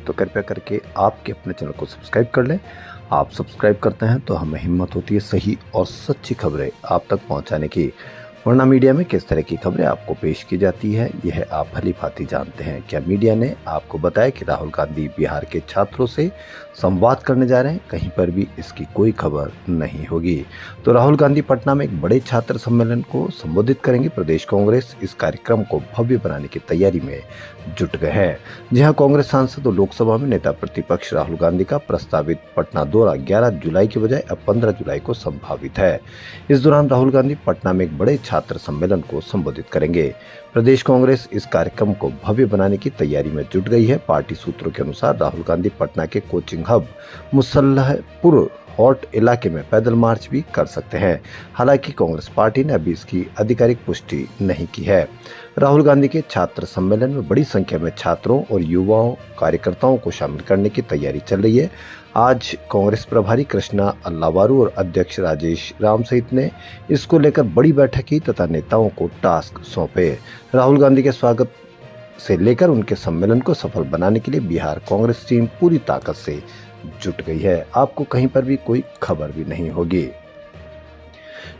तो कृपया करके आपके अपने चैनल को सब्सक्राइब कर लें। आप सब्सक्राइब करते हैं तो हमें हिम्मत होती है सही और सच्ची खबरें आप तक पहुंचाने की। वरना मीडिया में किस तरह की खबरें आपको पेश की जाती है यह आप भली भांति जानते हैं। क्या मीडिया ने आपको बताया कि राहुल गांधी बिहार के छात्रों से संवाद करने जा रहे हैं? कहीं पर भी इसकी कोई खबर नहीं होगी। तो राहुल गांधी पटना में एक बड़े छात्र सम्मेलन को संबोधित करेंगे। प्रदेश कांग्रेस इस कार्यक्रम को भव्य बनाने की तैयारी में जुट गए हैं। जी हां, कांग्रेस सांसद और लोकसभा में नेता प्रतिपक्ष राहुल गांधी का प्रस्तावित पटना दौरा 11 जुलाई के बजाय अब 15 जुलाई को संभावित है। इस दौरान राहुल गांधी पटना में एक बड़े छात्र सम्मेलन को संबोधित करेंगे। प्रदेश कांग्रेस इस कार्यक्रम को भव्य बनाने की तैयारी में जुट गई है। पार्टी सूत्रों के अनुसार राहुल गांधी पटना के कोचिंग हब मुसल्लहपुर हॉट इलाके में पैदल मार्च भी कर सकते हैं। हालांकि कांग्रेस पार्टी ने अभी इसकी आधिकारिक पुष्टि नहीं की है। राहुल गांधी के छात्र सम्मेलन में बड़ी संख्या में छात्रों और युवाओं कार्यकर्ताओं को शामिल करने की तैयारी चल रही है। आज कांग्रेस प्रभारी कृष्णा अल्लावारू और अध्यक्ष राजेश राम सहित ने इसको लेकर बड़ी बैठक की तथा नेताओं को टास्क सौंपे। राहुल गांधी के स्वागत से लेकर उनके सम्मेलन को सफल बनाने के लिए बिहार कांग्रेस टीम पूरी ताकत से जुट गई है। आपको कहीं पर भी कोई खबर भी नहीं होगी।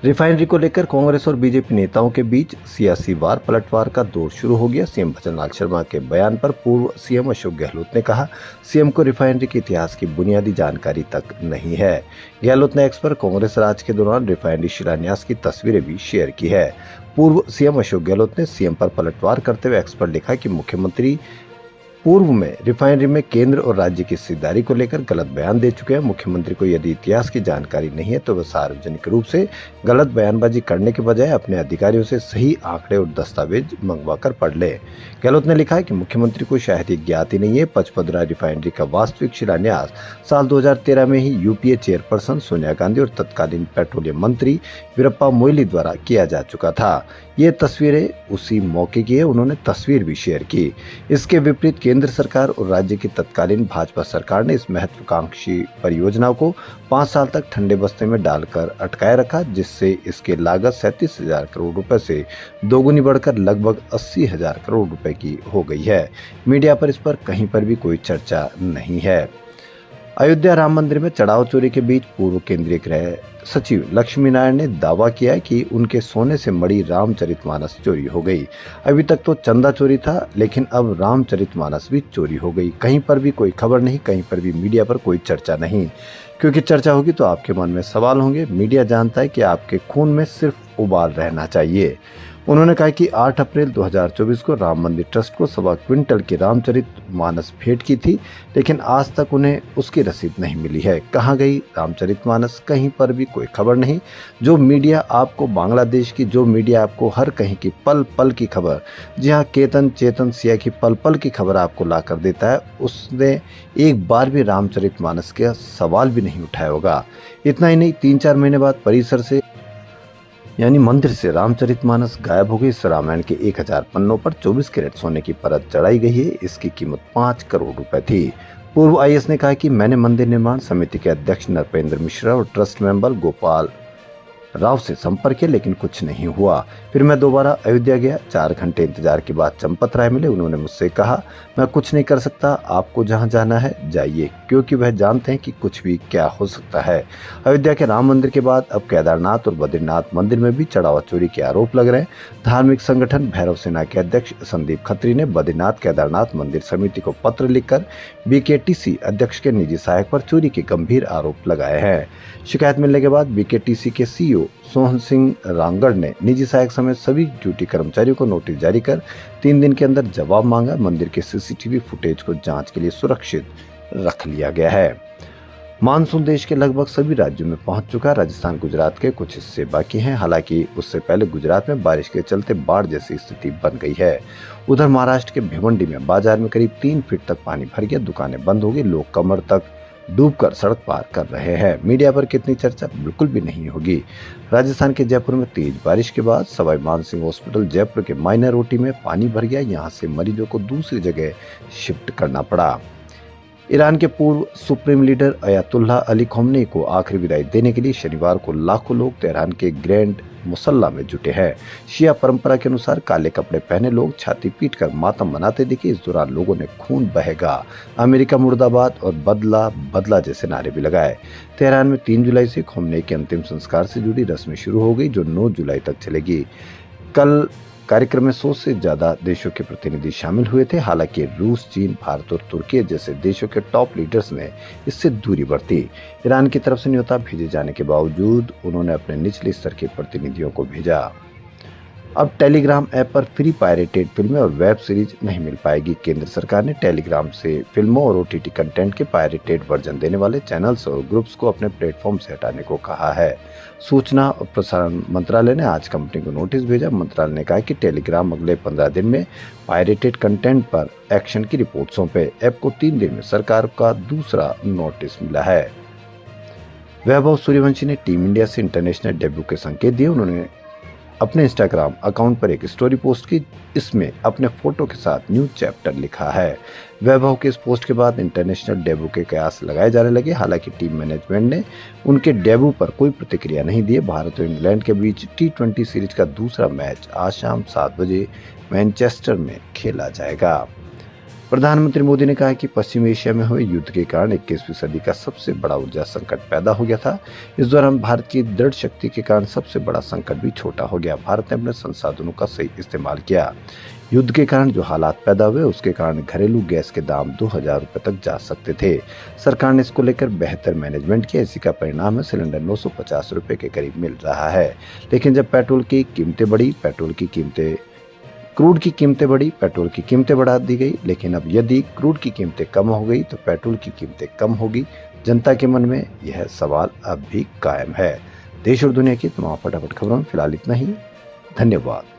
रिफाइनरी को लेकर कांग्रेस और बीजेपी नेताओं के बीच सियासी वार पलटवार का दौर शुरू हो गया। सीएम भजनलाल शर्मा के बयान पर पूर्व सीएम अशोक गहलोत ने कहा, सीएम को रिफाइनरी के इतिहास की बुनियादी जानकारी तक नहीं है। गहलोत ने एक्स पर कांग्रेस राज के दौरान रिफाइनरी शिलान्यास की तस्वीरें भी शेयर की है। पूर्व सीएम अशोक गहलोत ने सीएम पर पलटवार करते हुए एक्स पर लिखा कि मुख्यमंत्री पूर्व में रिफाइनरी में केंद्र और राज्य की हिस्सेदारी को लेकर गलत बयान दे चुके हैं। मुख्यमंत्री को यदि इतिहास की जानकारी नहीं है तो वह सार्वजनिक रूप से गलत बयानबाजी करने के बजाय अपने अधिकारियों से सही आंकड़े और दस्तावेज मंगवाकर पढ़ ले। गहलोत ने लिखा है कि मुख्यमंत्री को शायद ये ज्ञात ही नहीं है पचपदरा रिफाइनरी का वास्तविक शिलान्यास साल 2013 में ही यूपीए चेयरपर्सन सोनिया गांधी और तत्कालीन पेट्रोलियम मंत्री वीरप्पा मोइली द्वारा किया जा चुका था। ये तस्वीरें उसी मौके की है। उन्होंने तस्वीर भी शेयर की। इसके विपरीत केंद्र सरकार और राज्य की तत्कालीन भाजपा सरकार ने इस महत्वाकांक्षी परियोजना को 5 साल तक ठंडे बस्ते में डालकर अटकाए रखा, जिससे इसकी लागत 37,000 करोड़ रुपए से दोगुनी बढ़कर लगभग 80,000 करोड़ रुपए की हो गई है। मीडिया पर इस पर कहीं पर भी कोई चर्चा नहीं है। अयोध्या राम मंदिर में चढ़ाव चोरी के बीच पूर्व केंद्रीय गृह सचिव लक्ष्मी नारायण ने दावा किया है कि उनके सोने से मड़ी रामचरितमानस चोरी हो गई। अभी तक तो चंदा चोरी था, लेकिन अब रामचरितमानस भी चोरी हो गई। कहीं पर भी कोई खबर नहीं, कहीं पर भी मीडिया पर कोई चर्चा नहीं, क्योंकि चर्चा होगी तो आपके मन में सवाल होंगे। मीडिया जानता है कि आपके खून में सिर्फ उबाल रहना चाहिए। उन्होंने कहा कि 8 अप्रैल 2024 को राम मंदिर ट्रस्ट को 1.25 क्विंटल की रामचरितमानस भेंट की थी, लेकिन आज तक उन्हें उसकी रसीद नहीं मिली है। कहाँ गई रामचरितमानस? कहीं पर भी कोई खबर नहीं। जो मीडिया आपको बांग्लादेश की, जो मीडिया आपको हर कहीं की पल पल की खबर, जी हाँ, केतन चेतन सिया की पल पल की खबर आपको ला कर देता है, उसने एक बार भी रामचरितमानस का सवाल भी नहीं उठाया होगा। इतना ही नहीं, 3-4 महीने बाद परिसर से यानी मंदिर से रामचरितमानस गायब हो गई। इस रामायण के 1000 पन्नों पर 24 कैरेट सोने की परत चढ़ाई गई है। इसकी कीमत 5 करोड़ रुपए थी। पूर्व आईएएस ने कहा कि मैंने मंदिर निर्माण समिति के अध्यक्ष नरपेंद्र मिश्रा और ट्रस्ट मेंबर गोपाल राव से संपर्क किया, लेकिन कुछ नहीं हुआ। फिर मैं दोबारा अयोध्या गया। 4 घंटे इंतजार के बाद चंपत राय मिले। उन्होंने मुझसे कहा, मैं कुछ नहीं कर सकता, आपको जहां जाना है जाइए, क्योंकि वह जानते हैं कि कुछ भी क्या हो सकता है। अयोध्या के राम मंदिर के बाद अब केदारनाथ और बद्रीनाथ मंदिर में भी चढ़ावा चोरी के आरोप लग रहे हैं। धार्मिक संगठन भैरव सेना के अध्यक्ष संदीप खत्री ने बद्रीनाथ केदारनाथ मंदिर समिति को पत्र लिखकर बीकेटीसी अध्यक्ष के निजी सहायक पर चोरी के गंभीर आरोप लगाए हैं। शिकायत मिलने के बाद बीकेटीसी के सीईओ सोहन सिंह रांगड़ ने निजी सहायक समेत सभी ड्यूटी कर्मचारियों को नोटिस जारी कर 3 दिन के अंदर जवाब मांगा। मंदिर के सीसीटीवी फुटेज को जांच के लिए सुरक्षित रख लिया गया है। मानसून देश के लगभग सभी राज्यों में पहुंच चुका है। राजस्थान गुजरात के कुछ हिस्से बाकी हैं। हालांकि उससे पहले गुजरात में बारिश के चलते बाढ़ जैसी स्थिति बन गई है। उधर महाराष्ट्र के भिवंडी में बाजार में करीब 3 फीट तक पानी भर गया। दुकानें बंद हो गई। लोग कमर तक डूबकर सड़क पार कर रहे हैं। मीडिया पर कितनी चर्चा? बिल्कुल भी नहीं होगी। राजस्थान के जयपुर में तेज बारिश के बाद सवाई मानसिंह हॉस्पिटल जयपुर के माइनर ओटी में पानी भर गया। यहां से मरीजों को दूसरी जगह शिफ्ट करना पड़ा। ईरान के पूर्व supreme leader Ayatollah Ali Khamenei को आखिरी विदाई देने के लिए शनिवार को लाखों लोग तेहरान के ग्रैंड मुसल्ला में जुटे हैं। शिया परंपरा के अनुसार काले कपड़े पहने लोग छाती पीटकर मातम मनाते दिखे। इस दौरान लोगों ने खून बहेगा, अमेरिका मुर्दाबाद और बदला बदला जैसे नारे भी लगाए। तेहरान में 3 जुलाई से खमेनी के अंतिम संस्कार से जुड़ी रस्में शुरू हो गई, जो 9 जुलाई तक चलेगी। कल कार्यक्रम में 100 से ज्यादा देशों के प्रतिनिधि शामिल हुए थे। हालांकि रूस, चीन, भारत और तुर्की जैसे देशों के टॉप लीडर्स ने इससे दूरी बरती। ईरान की तरफ से न्योता भेजे जाने के बावजूद उन्होंने अपने निचले स्तर के प्रतिनिधियों को भेजा। अब टेलीग्राम ऐप पर फ्री पायरेटेड फिल्में और वेब सीरीज नहीं मिल पाएगी। केंद्र सरकार ने टेलीग्राम से फिल्मों और ओटीटी कंटेंट के पायरेटेड वर्जन देने वाले चैनल्स और ग्रुप्स को अपने प्लेटफॉर्म से हटाने को कहा है। सूचना और प्रसारण मंत्रालय ने आज कंपनी को नोटिस भेजा। मंत्रालय ने कहा कि टेलीग्राम अगले 15 दिन में पायरेटेड कंटेंट पर एक्शन की रिपोर्ट सौंपे। ऐप को 3 दिन में सरकार का दूसरा नोटिस मिला है। वैभव सूर्यवंशी ने टीम इंडिया से इंटरनेशनल डेब्यू के संकेत दिए। उन्होंने अपने इंस्टाग्राम अकाउंट पर एक स्टोरी पोस्ट की। इसमें अपने फोटो के साथ न्यू चैप्टर लिखा है। वैभव के इस पोस्ट के बाद इंटरनेशनल डेब्यू के कयास लगाए जाने लगे। हालांकि टीम मैनेजमेंट ने उनके डेब्यू पर कोई प्रतिक्रिया नहीं दी। भारत और इंग्लैंड के बीच T20 सीरीज का दूसरा मैच आज शाम 7 बजे मैनचेस्टर में खेला जाएगा। प्रधानमंत्री मोदी ने कहा कि पश्चिम एशिया में हुए युद्ध के कारण 21वीं सदी का सबसे बड़ा ऊर्जा संकट पैदा हो गया था। इस दौरान भारत की दृढ़ शक्ति के कारण सबसे बड़ा संकट भी छोटा हो गया। भारत ने अपने संसाधनों का सही इस्तेमाल किया। युद्ध के कारण जो हालात पैदा हुए उसके कारण घरेलू गैस के दाम 2000 रुपए तक जा सकते थे। सरकार ने इसको लेकर बेहतर मैनेजमेंट किया। इसी का परिणाम है सिलेंडर 950 रुपए के करीब मिल रहा है। लेकिन जब पेट्रोल की कीमतें बढ़ी, क्रूड की कीमतें बढ़ी, पेट्रोल की कीमतें बढ़ा दी गई। लेकिन अब यदि क्रूड की कीमतें कम हो गई तो पेट्रोल की कीमतें कम होगी। जनता के मन में यह सवाल अब भी कायम है। देश और दुनिया की तमाम फटाफट खबरों में फिलहाल इतना ही। धन्यवाद।